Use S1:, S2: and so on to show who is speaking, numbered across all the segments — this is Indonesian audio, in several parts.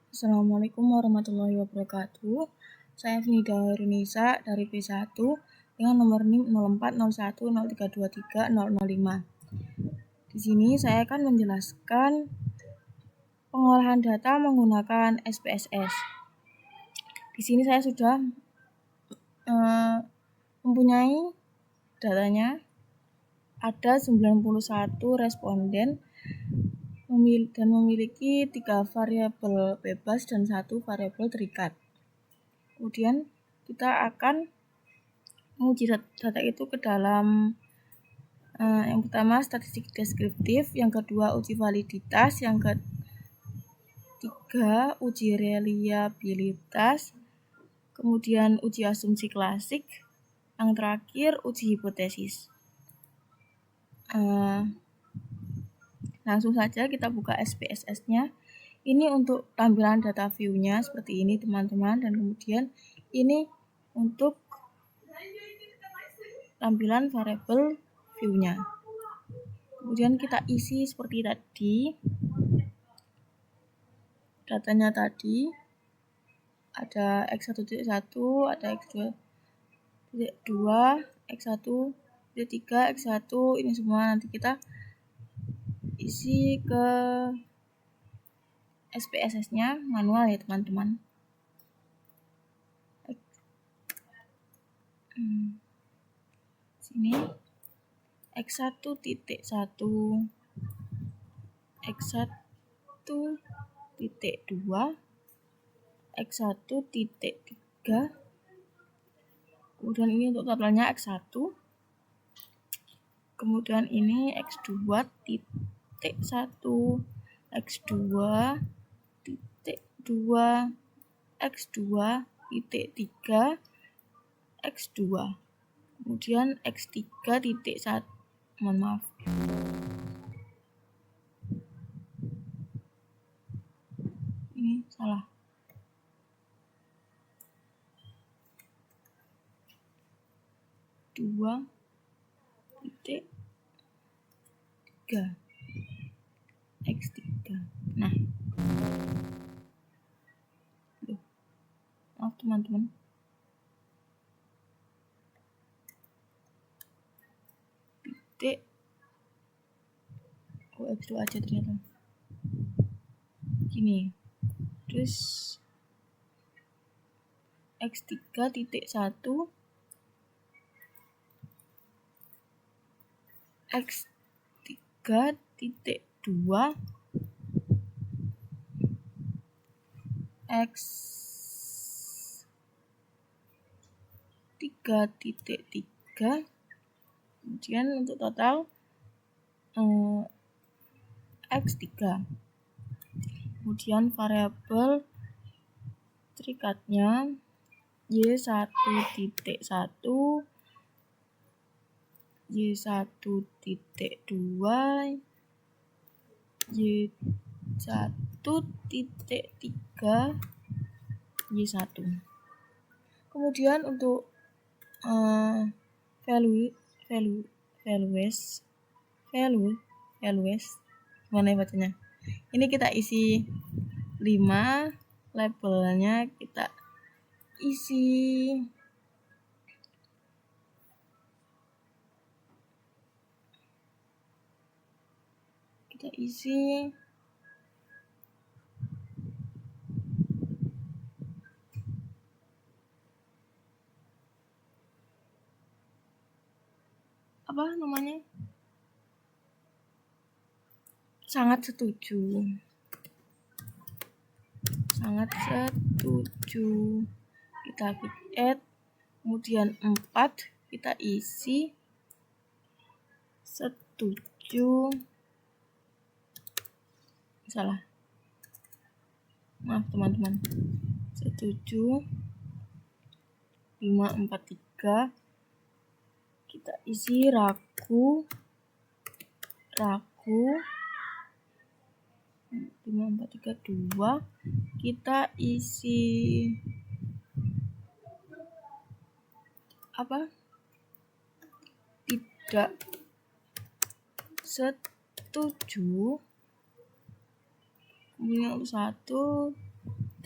S1: Assalamualaikum warahmatullahi wabarakatuh. Saya Finida Hoirunisa dari P1 dengan nomor NIM 040103230005. Di sini saya akan menjelaskan pengolahan data menggunakan SPSS. Di sini saya sudah mempunyai datanya. Ada 91 responden dan memiliki 3 variabel bebas dan 1 variabel terikat. Kemudian kita akan menguji data itu ke dalam yang pertama statistik deskriptif, yang kedua uji validitas, yang ketiga uji reliabilitas, kemudian uji asumsi klasik, yang terakhir uji hipotesis. Langsung saja kita buka SPSS-nya. Ini untuk tampilan data view-nya seperti ini teman-teman, dan kemudian ini untuk tampilan variabel view-nya. Kemudian kita isi seperti tadi. Datanya tadi ada x1.1, ada x2.2, x1.3, x1, ini semua nanti kita isi ke SPSS-nya manual ya teman-teman. Sini x1.1, x1.2, x1.3, kemudian ini untuk tabelnya x1, kemudian ini x2.1, x2.2, x2.3, x2, kemudian x3.1, mohon maaf. Ini salah. X3. Nah, maaf teman-teman. Titik. X2 aja ternyata. Gini. Terus x3.1, x3.2, x3.3, kemudian untuk total x3. Kemudian variabel terikatnya y1.1, y1.2, y1.3, y1. Kemudian untuk values mana bacanya? Ini kita isi 5, labelnya kita isi apa namanya? Sangat setuju. Kita klik add, kemudian 4 kita isi setuju. Salah. Maaf teman-teman. Setuju. 543 kita isi ragu 5432 kita isi tidak setuju, kemudian untuk 1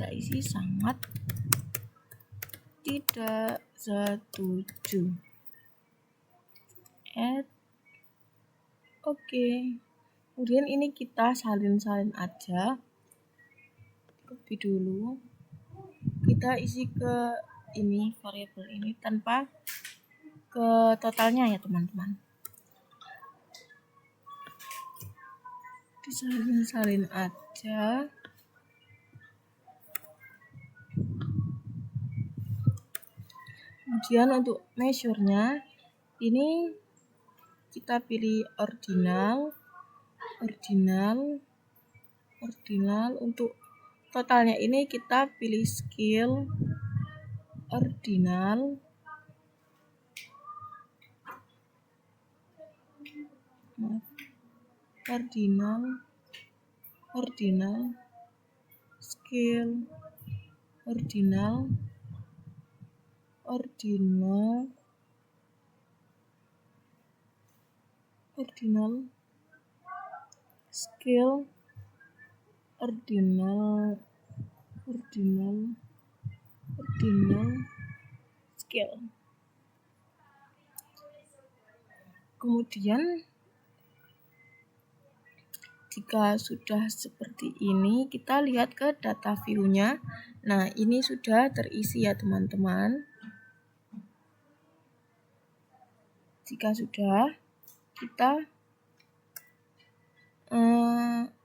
S1: kita isi sangat tidak setuju. Add. Oke. Kemudian ini kita salin-salin aja. Copy dulu. Kita isi ke ini variabel ini tanpa ke totalnya ya teman-teman. Disalin-salin aja. Kemudian untuk measure-nya ini kita pilih ordinal. Untuk totalnya ini kita pilih scale ordinal. Scale ordinal scale ordinal scale. Kemudian jika sudah seperti ini, kita lihat ke data view-nya. Nah, ini sudah terisi ya teman-teman. Jika sudah, kita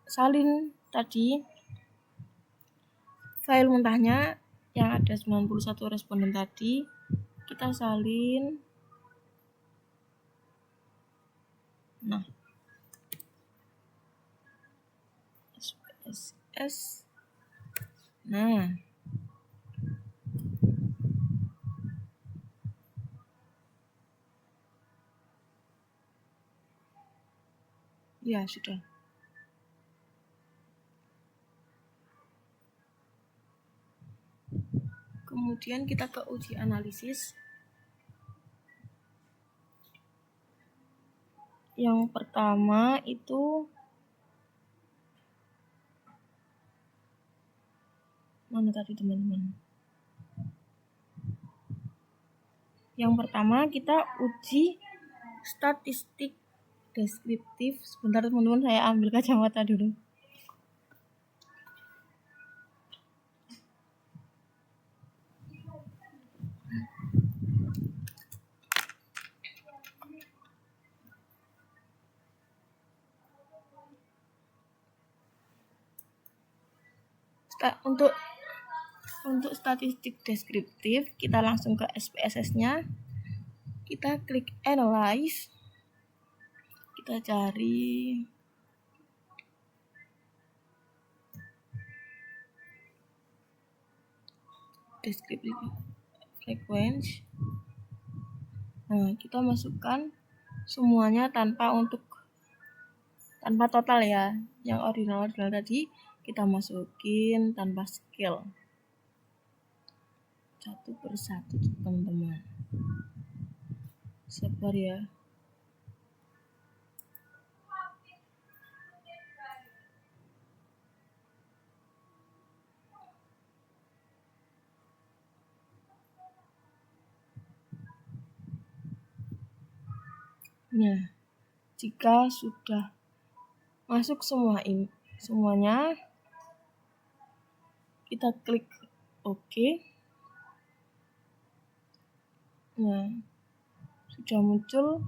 S1: salin tadi file mentahnya yang ada 91 responden tadi, kita salin. Nah, SPSS. Nah, ya sudah. Kemudian kita ke uji analisis. Yang pertama itu mana tadi teman-teman? Yang pertama kita uji statistik deskriptif. Sebentar teman-teman, saya ambil kacamata dulu. Untuk statistik deskriptif, kita langsung ke SPSS-nya. Kita klik analyze. Kita cari deskriptif frequency. Nah, kita masukkan semuanya tanpa total ya. Yang ordinal tadi kita masukin tanpa scale. Satu persatu teman-teman. Sabar ya. Nah, jika sudah masuk semuanya, kita klik OK. Nah, sudah muncul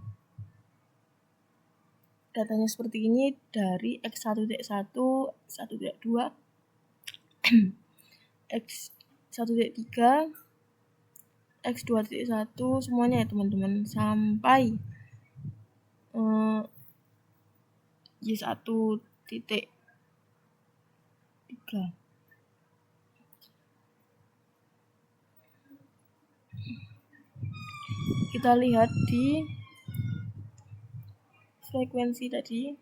S1: datanya seperti ini dari X1.1, X1.2, X1.3, X2.1, semuanya ya teman-teman, sampai Y1.3. Kita lihat di frekuensi tadi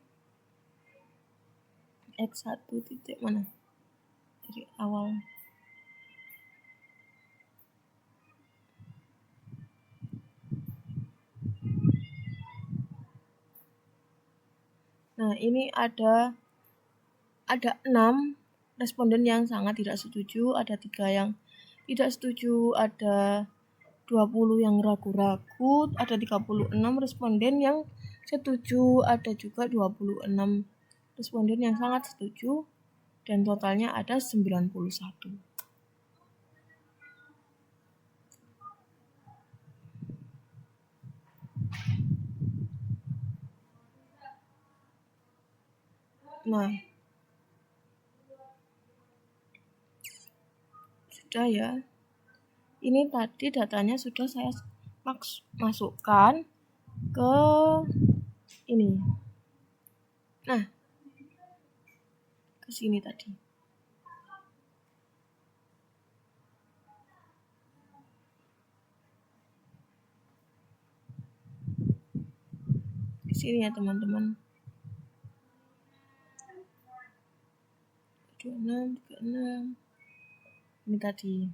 S1: X1 titik mana dari awal. Nah, ini ada 6 responden yang sangat tidak setuju, ada 3 yang tidak setuju, ada 20 yang ragu-ragu, ada 36 responden yang setuju, ada juga 26 responden yang sangat setuju, dan totalnya ada 91. Nah, sudah ya. Ini tadi datanya sudah saya masukkan ke ini. Nah, ke sini tadi. Ke sini ya teman-teman. 26, 36. Ini tadi.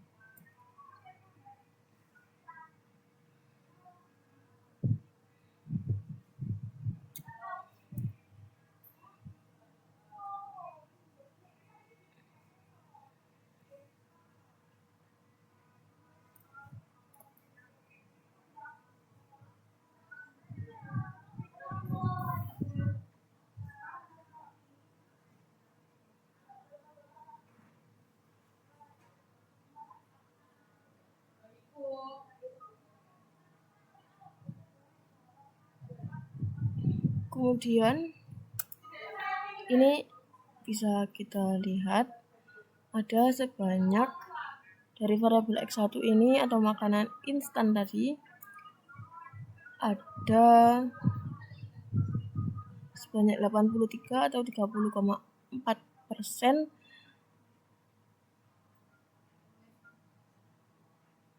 S1: Kemudian ini bisa kita lihat ada sebanyak dari variabel X1 ini atau makanan instan tadi ada sebanyak 83 atau 30,4%.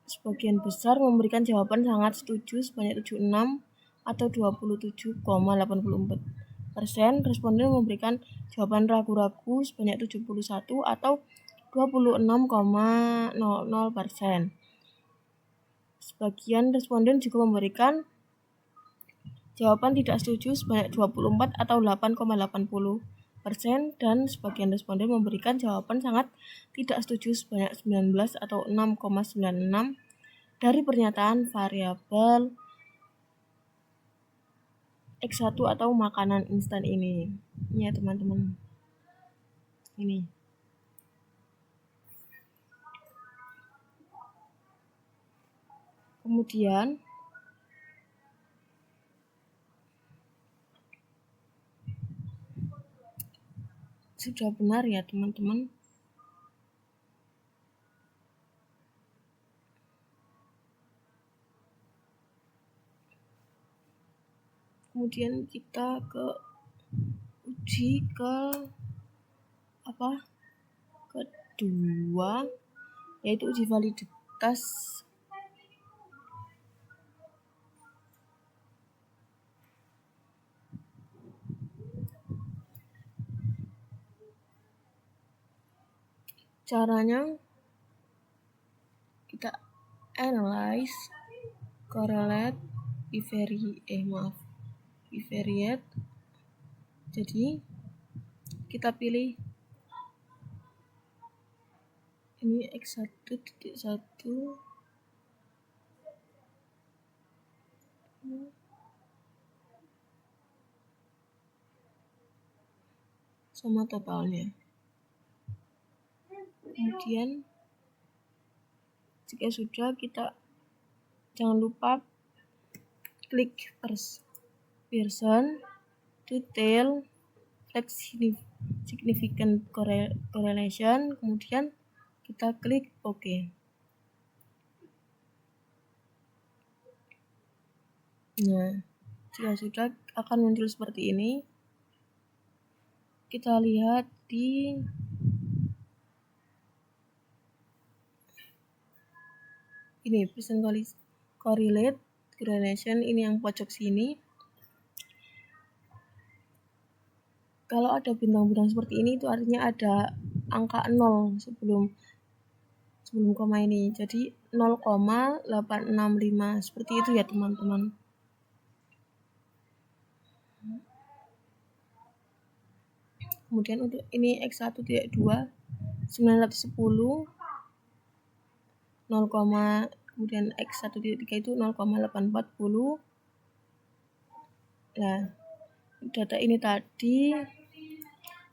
S1: Sebagian besar memberikan jawaban sangat setuju sebanyak 76 atau 27,84%. Responden memberikan jawaban ragu-ragu sebanyak 71 atau 26,00%. Sebagian responden juga memberikan jawaban tidak setuju sebanyak 24 atau 8,80%, dan sebagian responden memberikan jawaban sangat tidak setuju sebanyak 19 atau 6,96% dari pernyataan variabel X1 atau makanan instan ini. Ya teman-teman. Ini. Kemudian sudah benar ya teman-teman. Kemudian kita uji kedua, yaitu uji validitas caranya kita analyze, correlate, bivariate. Jadi kita pilih ini X1.1 sama totalnya. Kemudian jika sudah, kita jangan lupa klik Pearson, detail, flag significant correlation, kemudian kita klik OK. Nah, jika sudah akan muncul seperti ini. Kita lihat di ini Pearson correlate correlation, ini yang pojok sini. Kalau ada bintang-bintang seperti ini itu artinya ada angka 0 sebelum koma ini. Jadi 0,865 seperti itu ya teman-teman. Kemudian untuk ini X1.2 910 0, kemudian X1.3 itu 0,840. Nah, data ini tadi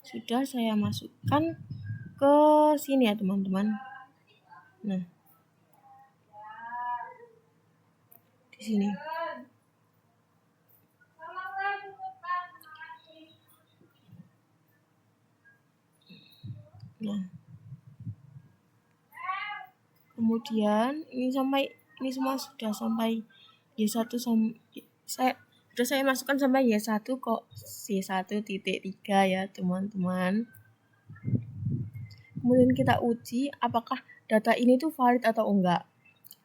S1: sudah saya masukkan ke sini ya teman-teman. Nah, di sini. Nah, kemudian ini semua sudah sampai Y1 saya masukkan sampai Y1 kok Y1.3 ya teman-teman. Kemudian kita uji apakah data ini tuh valid atau enggak.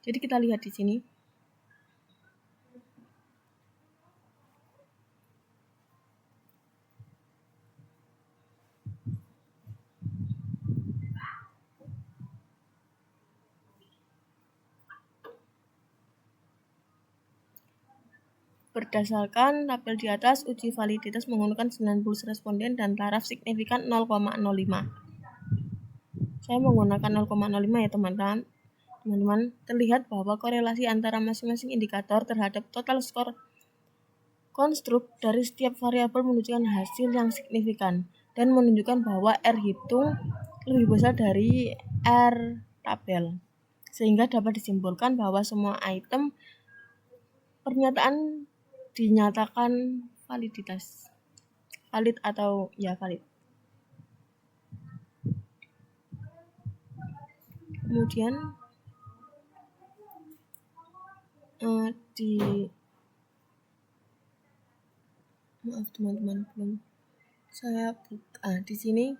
S1: Jadi kita lihat di sini. Berdasarkan tabel di atas, uji validitas menggunakan 90 responden dan taraf signifikan 0,05. Saya menggunakan 0,05 ya teman-teman. Terlihat bahwa korelasi antara masing-masing indikator terhadap total skor konstruk dari setiap variabel menunjukkan hasil yang signifikan dan menunjukkan bahwa R hitung lebih besar dari R tabel. Sehingga dapat disimpulkan bahwa semua item pernyataan dinyatakan validitas. Valid atau ya valid. Kemudian maaf teman-teman, belum saya buka di sini.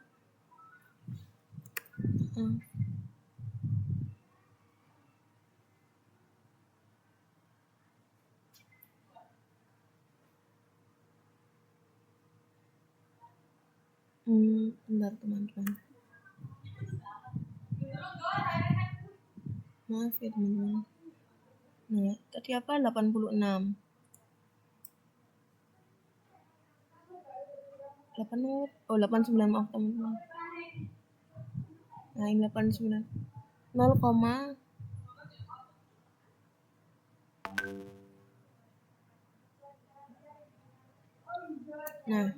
S1: Bentar teman-teman. Maaf ya teman-teman. Nah, tadi apa? 86. 89 maaf teman-teman. Nah, ini 89. 0, nah,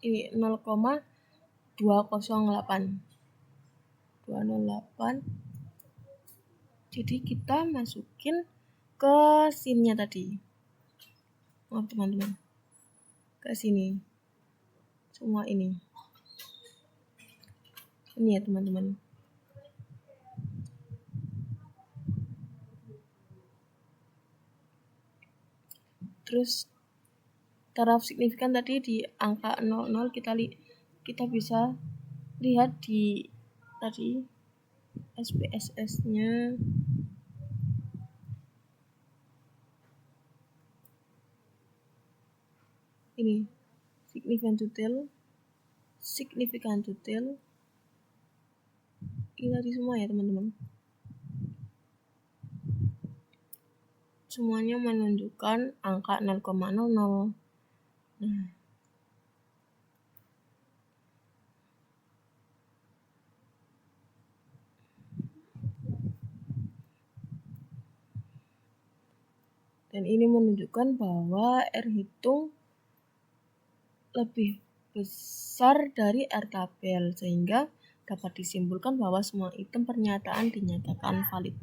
S1: ini 0,208. Jadi kita masukin ke scene-nya tadi. Maaf teman-teman. Ke sini. Semua ini. Ini ya teman-teman. Terus taraf signifikan tadi di angka 00 kita bisa lihat di tadi SPSS-nya. Ini signifikan detail ini tadi semua ya teman-teman. Semuanya menunjukkan angka 0,00. Nah, dan ini menunjukkan bahwa R hitung lebih besar dari R tabel, sehingga dapat disimpulkan bahwa semua item pernyataan dinyatakan valid.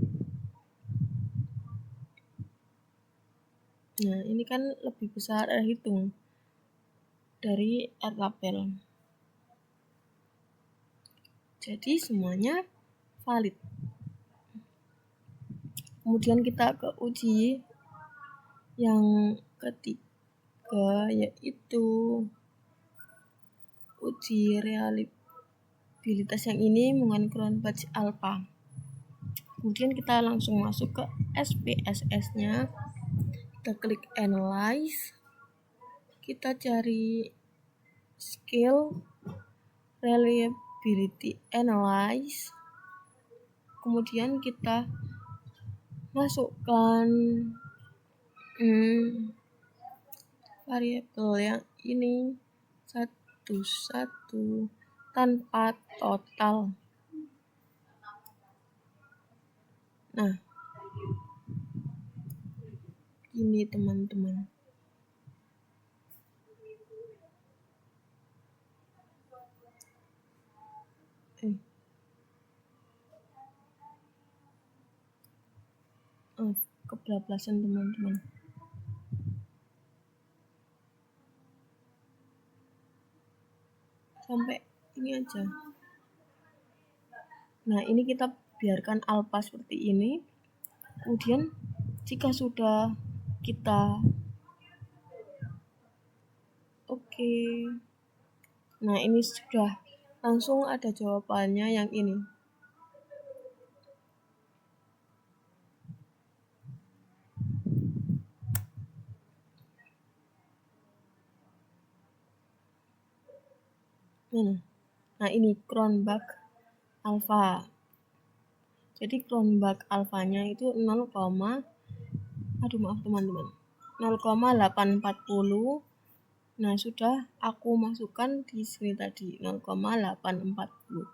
S1: Nah, ini kan lebih besar R hitung dari R tabel. Jadi semuanya valid. Kemudian kita ke uji yang ketiga, yaitu uji reliabilitas yang ini menggunakan batch alpha. Kemudian kita langsung masuk ke SPSS-nya. Kita klik analyze. Kita cari skill reliability analyze. Kemudian kita masukkan variabel yang ini satu tanpa total. Nah, ini teman-teman. Kebablasan teman-teman. Sampai ini aja. Nah, ini kita biarkan alpha seperti ini. Kemudian jika sudah kita oke. Nah, ini sudah langsung ada jawabannya yang ini. Nah, ini Cronbach alpha. Jadi Cronbach alfanya itu 0,840. Nah, sudah aku masukkan di sini tadi 0,840.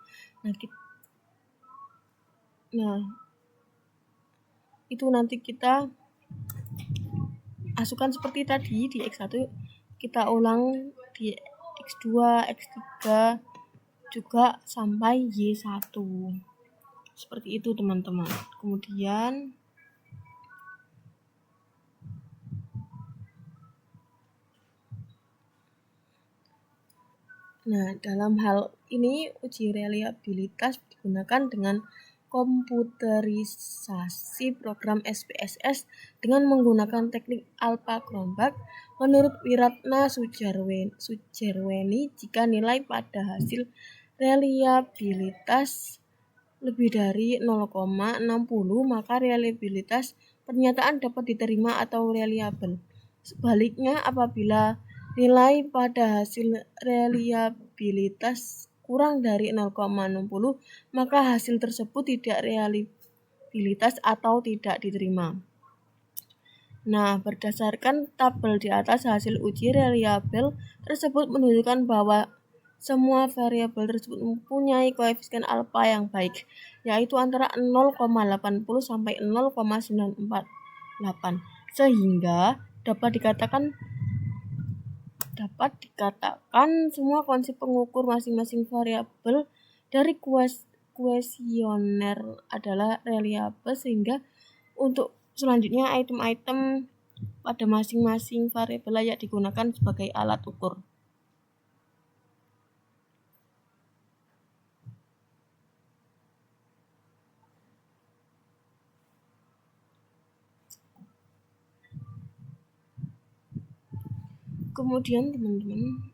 S1: Nah, itu nanti kita masukkan seperti tadi di X1, kita ulang di X2, X3 juga sampai Y1. Seperti itu teman-teman. Kemudian dalam hal ini uji reliabilitas digunakan dengan komputerisasi program SPSS dengan menggunakan teknik alpha Cronbach. Menurut Wiratna Sujarweni, jika nilai pada hasil reliabilitas lebih dari 0,60 maka reliabilitas pernyataan dapat diterima atau reliable. Sebaliknya, apabila nilai pada hasil reliabilitas kurang dari 0,60 maka hasil tersebut tidak reliabilitas atau tidak diterima. Nah, berdasarkan tabel di atas, hasil uji reliable tersebut menunjukkan bahwa semua variabel tersebut mempunyai koefisien alfa yang baik, yaitu antara 0,80 sampai 0,948, sehingga dapat dikatakan semua konsep pengukur masing-masing variabel dari kuesioner adalah reliable, sehingga untuk selanjutnya item-item pada masing-masing variabel layak digunakan sebagai alat ukur. Kemudian teman-teman,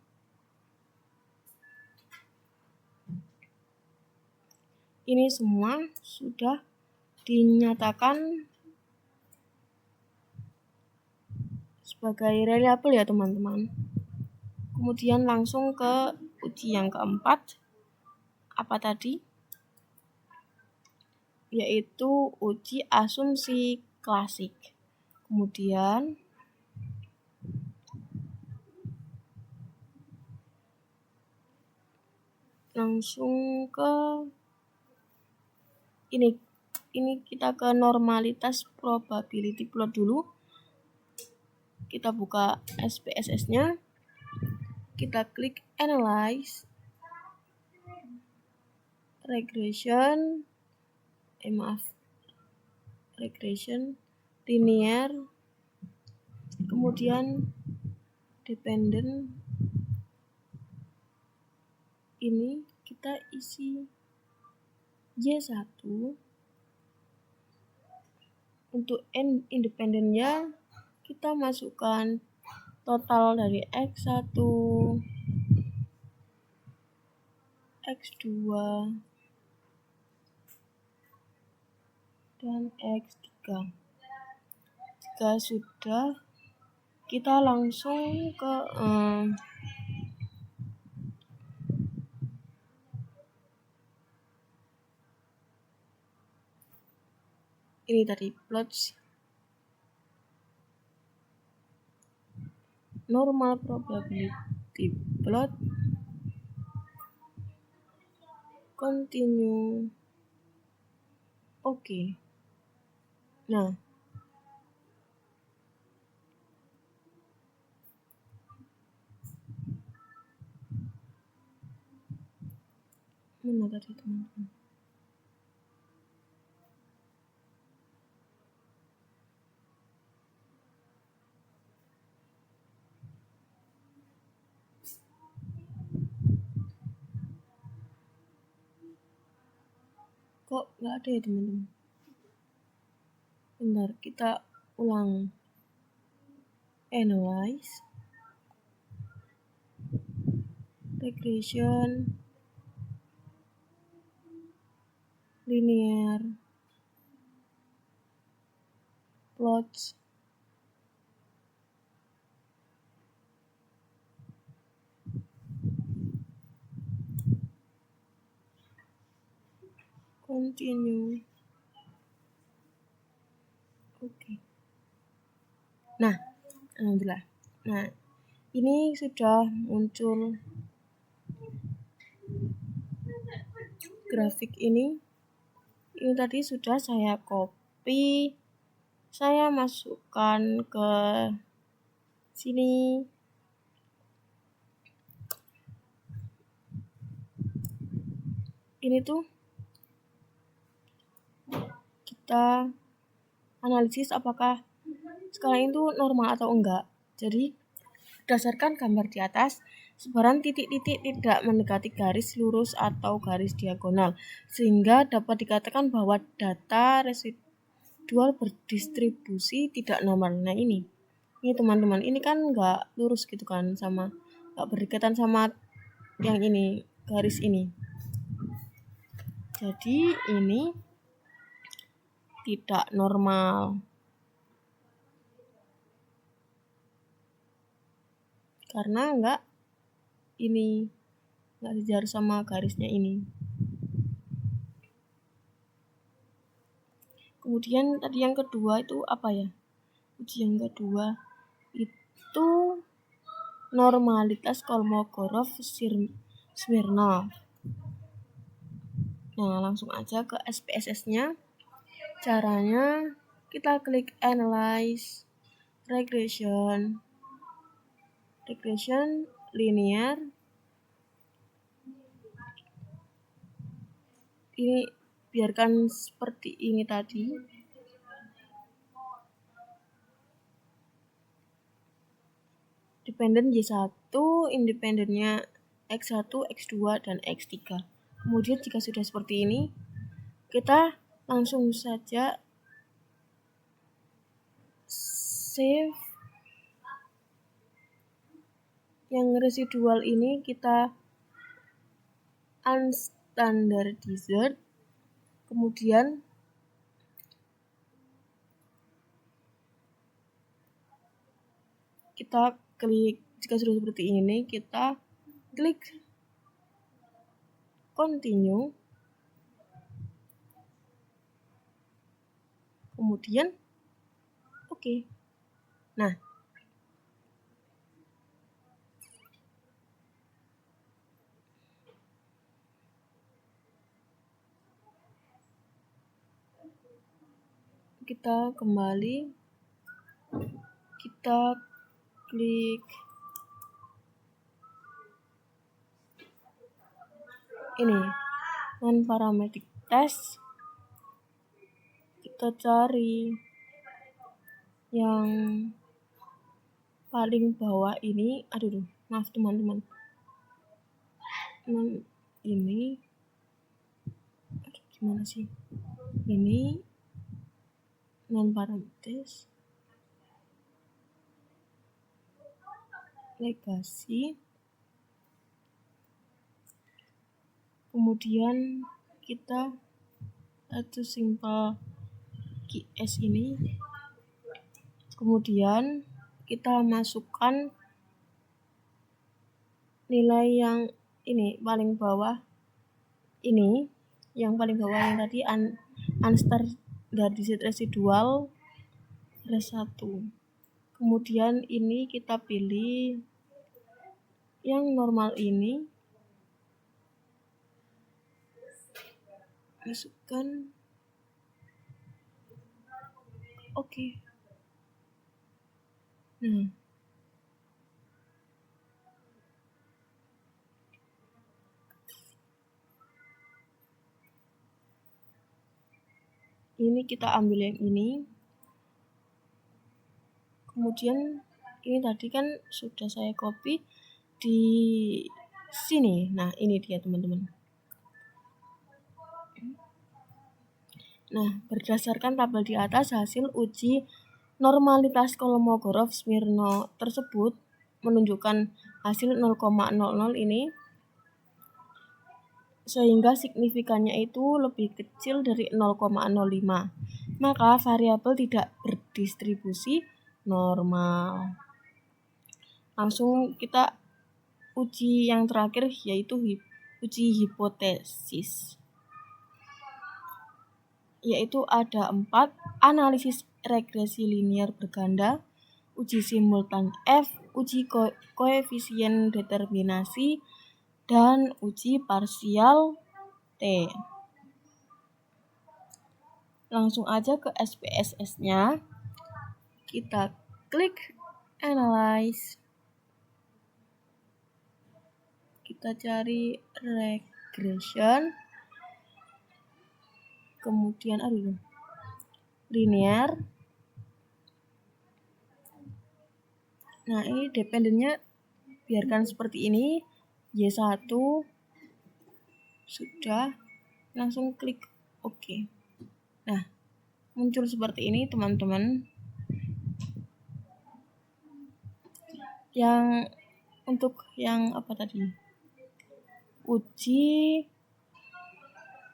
S1: ini semua sudah dinyatakan sebagai reliable ya teman-teman. Kemudian langsung ke uji yang keempat. Apa tadi? Yaitu uji asumsi klasik. Kemudian langsung ke ini kita ke normalitas probability plot dulu. Kita buka SPSS-nya. Kita klik analyze regression linear, kemudian dependent. Ini kita isi Y1. Untuk independennya kita masukkan total dari X1, X2, dan X3. Jika sudah, kita langsung ke ini tadi plots normal probability plot, continue. Oke. Nah, mana tadi teman-teman? Kok nggak ada ya teman-teman? Bentar, kita ulang. Analyze, regression, linear, plots, continue. Oke. Nah, alhamdulillah. Nah, ini sudah muncul grafik ini. Ini tadi sudah saya copy, saya masukkan ke sini. Ini tuh kita analisis apakah skala itu normal atau enggak. Jadi berdasarkan gambar di atas, sebaran titik-titik tidak mendekati garis lurus atau garis diagonal, sehingga dapat dikatakan bahwa data residual berdistribusi tidak normal. Nah ini teman-teman, ini kan nggak lurus gitu kan, sama nggak berdekatan sama yang ini, garis ini. Jadi ini tidak normal. Karena nggak sejajar sama garisnya ini. Kemudian tadi yang kedua itu apa ya? Uji yang kedua itu normalitas Kolmogorov-Smirnov. Nah, langsung aja ke SPSS-nya. Caranya kita klik Analyze, Regression, Linear. Ini biarkan seperti ini tadi. Dependen Y1, independennya X1, X2, dan X3. Kemudian jika sudah seperti ini, kita langsung saja save. Yang residual ini kita unstandardized. Kemudian kita klik, jika sudah seperti ini, kita klik continue. Kemudian oke. Nah, kita kembali, kita klik ini non-parametric test, kita cari yang paling bawah ini. Aduh, maaf teman-teman, ini gimana sih, ini non-parametric legacy. Kemudian kita satu simple QS ini. Kemudian kita masukkan nilai yang ini paling bawah, ini yang paling bawah yang tadi unstandardized residual res1. Kemudian ini kita pilih yang normal ini, masukkan Oke. Ini kita ambil yang ini. Kemudian ini tadi kan sudah saya copy di sini. Nah, ini dia teman-teman. Nah, berdasarkan tabel di atas, hasil uji normalitas Kolmogorov-Smirnov tersebut menunjukkan hasil 0,00 ini, sehingga signifikannya itu lebih kecil dari 0,05. Maka variabel tidak berdistribusi normal. Langsung kita uji yang terakhir, yaitu uji hipotesis. Yaitu ada 4, analisis regresi linier berganda, uji simultan F, uji koefisien determinasi, dan uji parsial T. Langsung aja ke SPSS-nya. Kita klik Analyze. Kita cari regression. Kemudian linear. Nah, ini dependennya biarkan seperti ini. Y1 sudah, langsung klik OK. Nah, muncul seperti ini teman-teman. Yang untuk yang apa tadi? Uji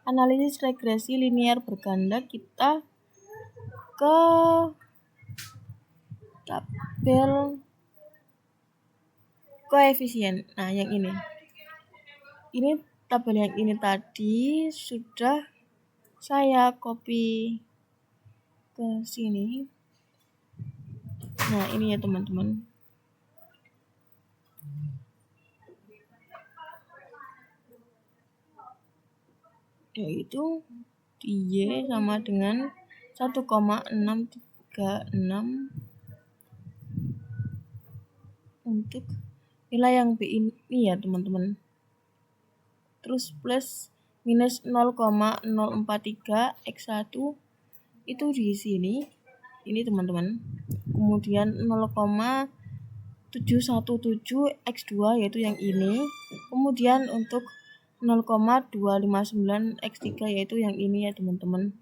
S1: analisis regresi linier berganda, kita ke tabel koefisien. Nah, yang ini. Ini tabel yang ini tadi sudah saya copy ke sini. Nah, ini ya teman-teman. Yaitu Y sama dengan 1,636 untuk nilai yang B ini ya teman-teman. Terus plus minus 0,043 X1 itu di sini. Ini teman-teman. Kemudian 0,717 X2 yaitu yang ini. Kemudian untuk 0,259 X3 yaitu yang ini ya teman-teman.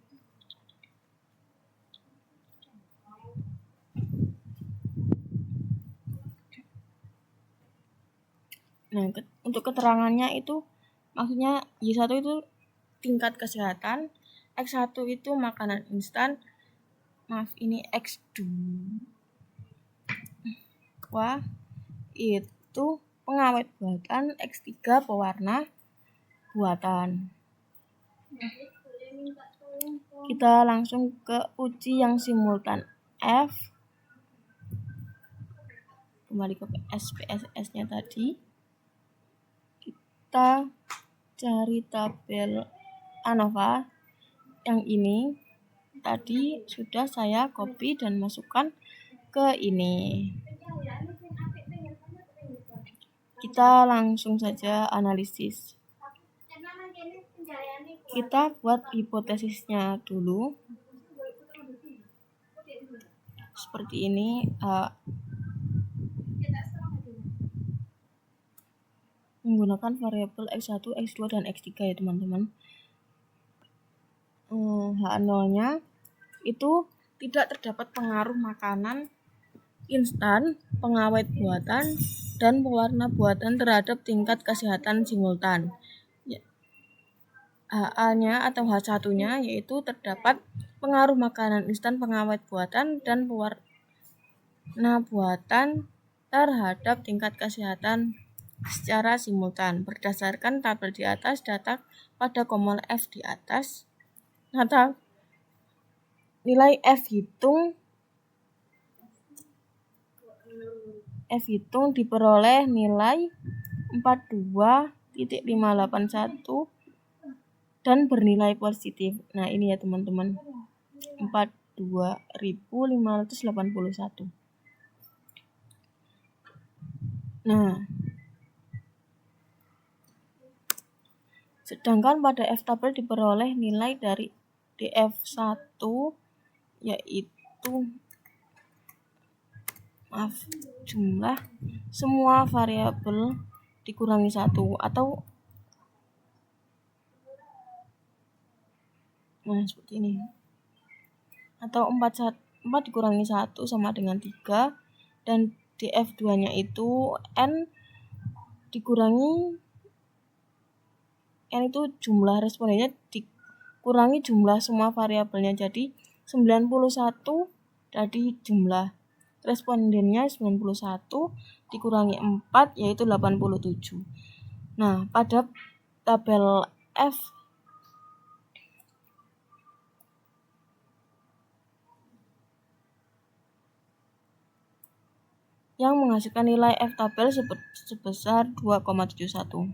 S1: Nah, untuk keterangannya itu maksudnya Y1 itu tingkat kesehatan, X1 itu makanan instan, ini X2 itu pengawet buatan, X3 pewarna buatan. Kita langsung ke uji yang simultan F. Kembali ke SPSS-nya tadi. Kita cari tabel ANOVA yang ini. Tadi sudah saya copy dan masukkan ke ini. Kita langsung saja analisis. Kita buat hipotesisnya dulu. Seperti ini. Menggunakan variabel X1, X2, dan X3 ya teman-teman. H0-nya itu tidak terdapat pengaruh makanan instan, pengawet buatan, dan pewarna buatan terhadap tingkat kesehatan simultan. HA-nya atau H1-nya yaitu terdapat pengaruh makanan instan, pengawet buatan, dan pewarna buatan terhadap tingkat kesehatan secara simultan. Berdasarkan tabel di atas, data pada komol F di atas, nilai F hitung diperoleh nilai 42.581 dan bernilai positif. Nah, ini ya teman-teman, 42.581 2.581. Nah, sedangkan pada F tabel diperoleh nilai dari DF1 yaitu jumlah semua variabel dikurangi 1 atau seperti ini. Atau 4 dikurangi 1 sama dengan 3 dan DF2-nya itu N dikurangi N itu jumlah respondennya dikurangi jumlah semua variabelnya, jadi 91 jadi jumlah respondennya 91 dikurangi 4 yaitu 87. Nah, pada tabel F yang menghasilkan nilai F tabel sebesar 2,71.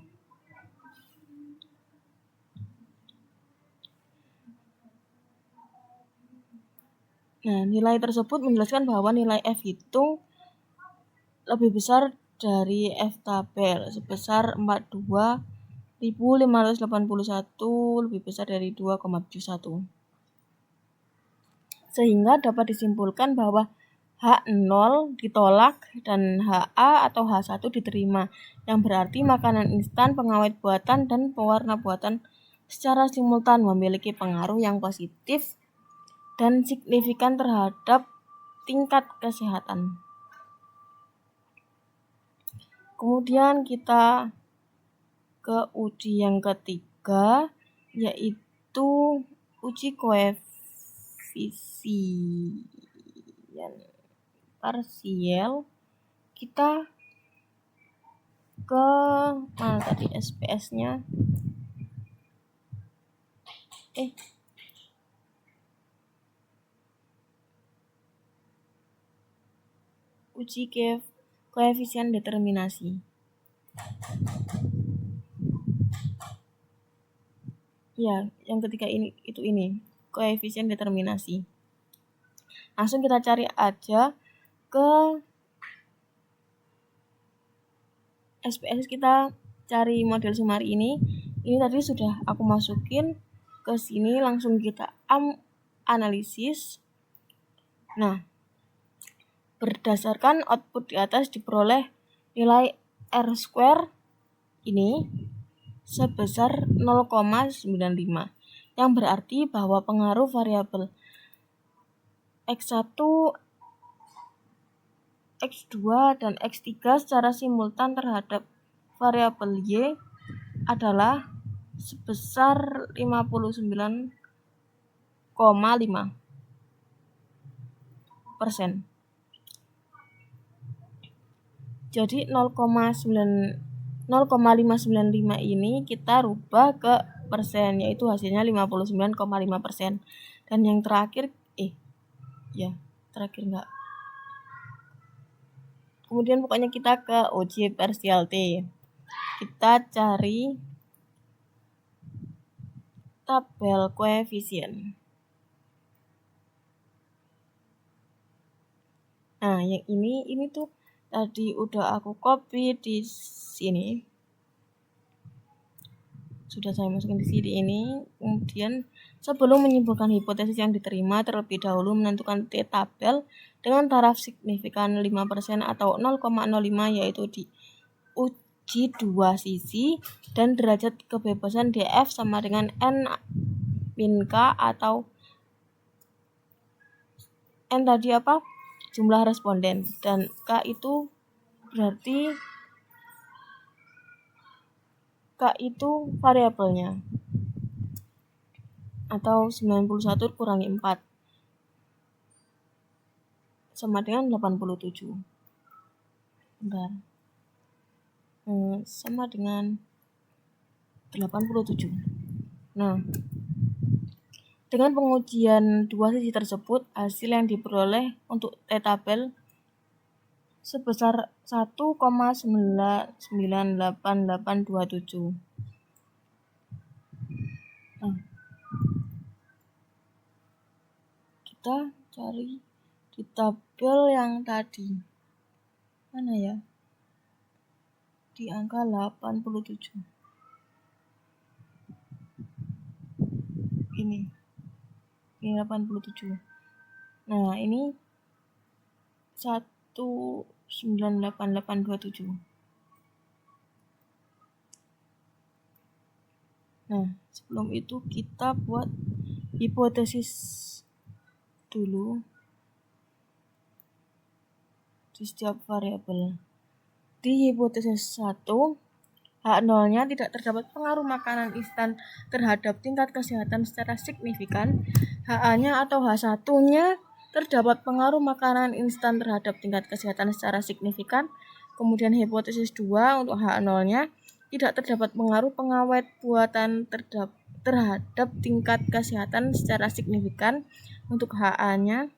S1: Nah, nilai tersebut menjelaskan bahwa nilai F hitung lebih besar dari F tabel sebesar 42.581 lebih besar dari 2,71. Sehingga dapat disimpulkan bahwa H0 ditolak dan HA atau H1 diterima, yang berarti makanan instan, pengawet buatan, dan pewarna buatan secara simultan memiliki pengaruh yang positif dan signifikan terhadap tingkat kesehatan. Kemudian kita ke uji yang ketiga, yaitu uji koefisien parsial. Kita ke mana tadi SPS-nya? Uji koefisien determinasi. Ya, yang ketiga ini koefisien determinasi. Langsung kita cari aja ke SPS, kita cari model Sumari ini. Ini tadi sudah aku masukin ke sini, langsung kita analisis. Nah, berdasarkan output di atas diperoleh nilai R² ini sebesar 0,95, yang berarti bahwa pengaruh variabel X1, X2, dan X3 secara simultan terhadap variabel Y adalah sebesar 59,5%. Jadi 0,595 ini kita rubah ke persen, yaitu hasilnya 59,5%. Dan yang terakhir kemudian pokoknya kita ke uji parsial T. Kita cari tabel koefisien. Nah, yang ini tuh tadi udah aku copy di sini. Sudah saya masukin di sini ini. Kemudian sebelum menyimpulkan hipotesis yang diterima, terlebih dahulu menentukan T tabel dengan taraf signifikan 5% atau 0,05, yaitu di uji dua sisi, dan derajat kebebasan DF sama dengan N min K, atau N tadi jumlah responden, dan K itu berarti K itu variabelnya, atau 91 kurangi 4 sama dengan 87. Sama dengan 87. Nah, dengan pengujian dua sisi tersebut, hasil yang diperoleh untuk T tabel sebesar 1,98827. Kita kita cari di tabel yang tadi. Mana ya? Di angka 87. Ini 87. Nah, ini 198,827. Nah, sebelum itu kita buat hipotesis dulu di setiap variabel. Di hipotesis 1, H0-nya tidak terdapat pengaruh makanan instan terhadap tingkat kesehatan secara signifikan. HA-nya atau H1-nya terdapat pengaruh makanan instan terhadap tingkat kesehatan secara signifikan. Kemudian hipotesis 2 untuk H0-nya tidak terdapat pengaruh pengawet buatan terhadap tingkat kesehatan secara signifikan. Untuk HA-nya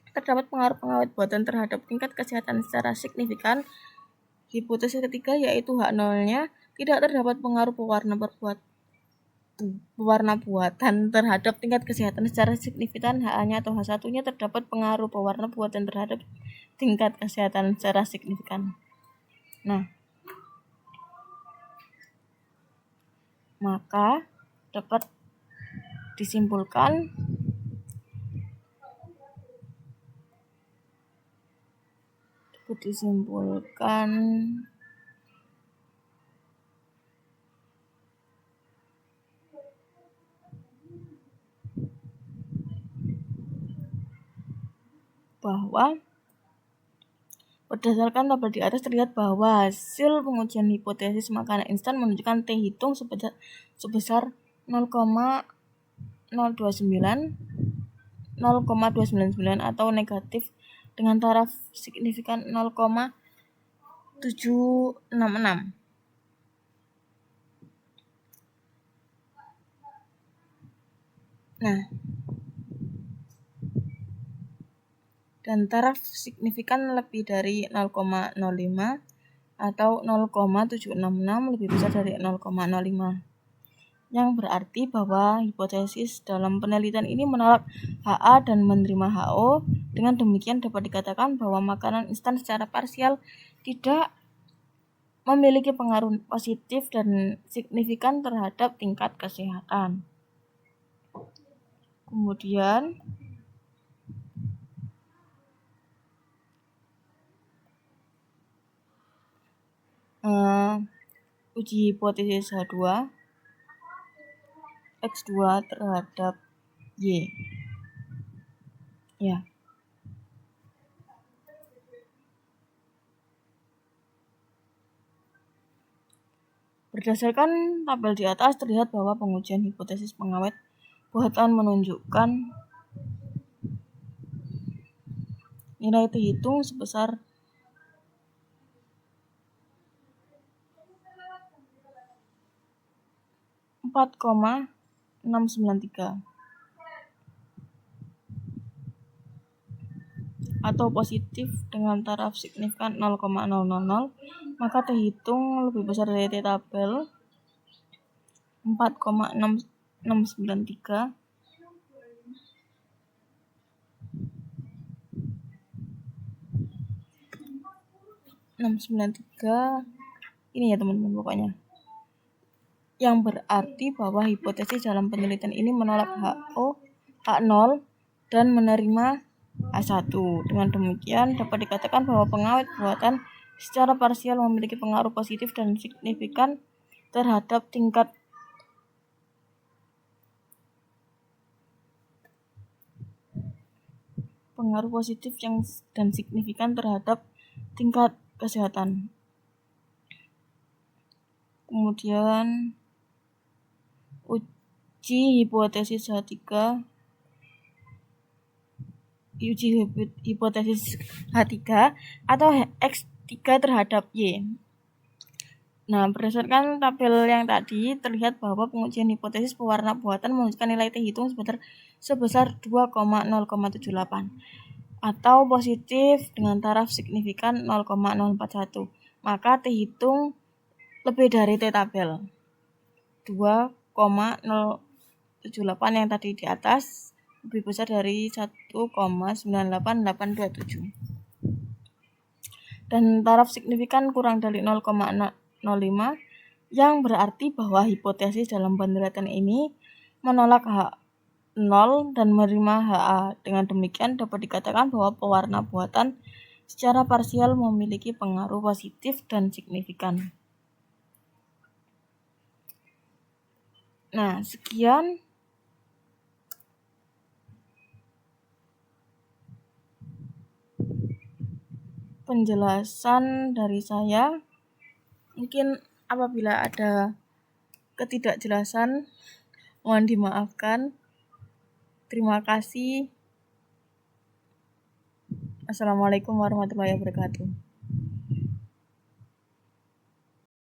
S1: terdapat pengaruh pengawet buatan terhadap tingkat kesehatan secara signifikan. Hipotesis ketiga yaitu H0-nya tidak terdapat pengaruh pewarna buatan terhadap tingkat kesehatan secara signifikan. HA-nya atau H1-nya terdapat pengaruh pewarna buatan terhadap tingkat kesehatan secara signifikan. Nah, maka dapat disimpulkan bahwa berdasarkan tabel di atas terlihat bahwa hasil pengujian hipotesis makanan instan menunjukkan T hitung sebesar 0,299 atau negatif dengan taraf signifikan 0,766. Nah, dan taraf signifikan lebih dari 0,05 atau 0,766 lebih besar dari 0,05. Yang berarti bahwa hipotesis dalam penelitian ini menolak HA dan menerima HO. Dengan demikian dapat dikatakan bahwa makanan instan secara parsial tidak memiliki pengaruh positif dan signifikan terhadap tingkat kesehatan. Kemudian uji hipotesis H2 X2 terhadap Y. Ya. Berdasarkan tabel di atas terlihat bahwa pengujian hipotesis pengawet buatan menunjukkan nilai T hitung sebesar 4,693 atau positif dengan taraf signifikan 0,000, maka T hitung lebih besar dari T tabel 4,693 ini ya teman-teman pokoknya. Yang berarti bahwa hipotesis dalam penelitian ini menolak H0 dan menerima H1. Dengan demikian dapat dikatakan bahwa pengawet buatan secara parsial memiliki pengaruh positif dan signifikan terhadap tingkat kesehatan. Kemudian uji hipotesis H3 atau X3 terhadap Y. Nah, berdasarkan tabel yang tadi terlihat bahwa pengujian hipotesis pewarna buatan menunjukkan nilai T hitung sebesar 2,078 atau positif dengan taraf signifikan 0,041. Maka T hitung lebih dari T tabel 2,078 yang tadi di atas lebih besar dari 1,98827. Dan taraf signifikan kurang dari 0,05 yang berarti bahwa hipotesis dalam penelitian ini menolak H0 dan menerima HA. Dengan demikian dapat dikatakan bahwa pewarna buatan secara parsial memiliki pengaruh positif dan signifikan. Nah, sekian penjelasan dari saya. Mungkin apabila ada ketidakjelasan, mohon dimaafkan. Terima kasih. Assalamualaikum warahmatullahi wabarakatuh.